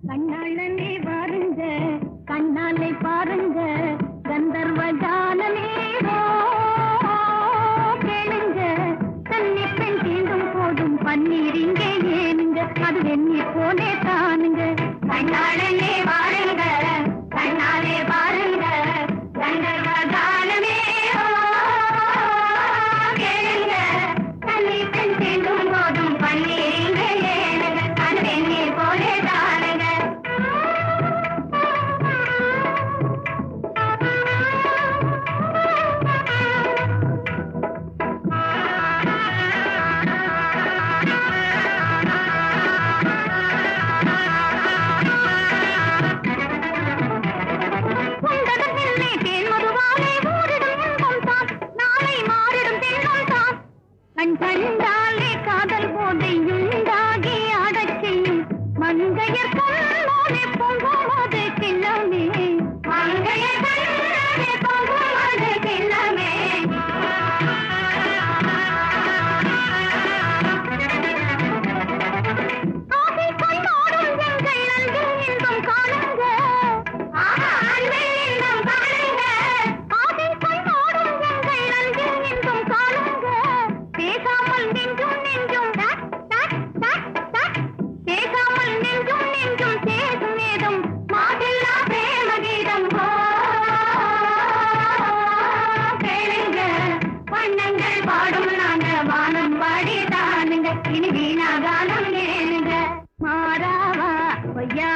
கண்ணாளனே வாருங்க, கண்ணாலை பாருங்க, கந்தர்வ கானமே கேளுங்க. தண்ணி பெண் தீண்டும் போதும் பன்னீர் இங்கே ஏனுங்க, அது வெந்நீர் போலே தானுங்க. கண்ணாளனே வாருங்க, கண்ணாலே பாருங்க, கந்தர்வ கானமே கேளுங்க. தண்ணி பெண் தீண்டும் போதும் பன்னீர் இங்கே ஏனுங்க, அது வெந்நீர் போலே தானுங்க. கண்டாலே காதல் போதையுண்டாகி ஆடச் செய்யும் மங்கையர் கண்ணோனே பொங்குவது கிள்ளமே, மங்கையர் கண்ணோனே பொங்குவது கிள்ளமே. ஆசை கண்ணோடும் எங்கள் அன்பில் இன்பம் காணுங்க, அன்பில் இன்பம் காணுங்க. ஆசை கண்ணோடும் எங்கள் அன்பில் இன்பம் காணுங்க. பேசாமல் நெஞ்சும் நெஞ்சும் பேசாமல் நெஞ்சும் நெஞ்சும் பேசும் வேதம் மாதில்லா பிரேம கீதம் கேளுங்க. வண்ணங்கள் பாடும் நாங்க வானம் பாடி தானுங்க, இனி வீணா கானம் கேளுங்க. மாறாவா பொய்யா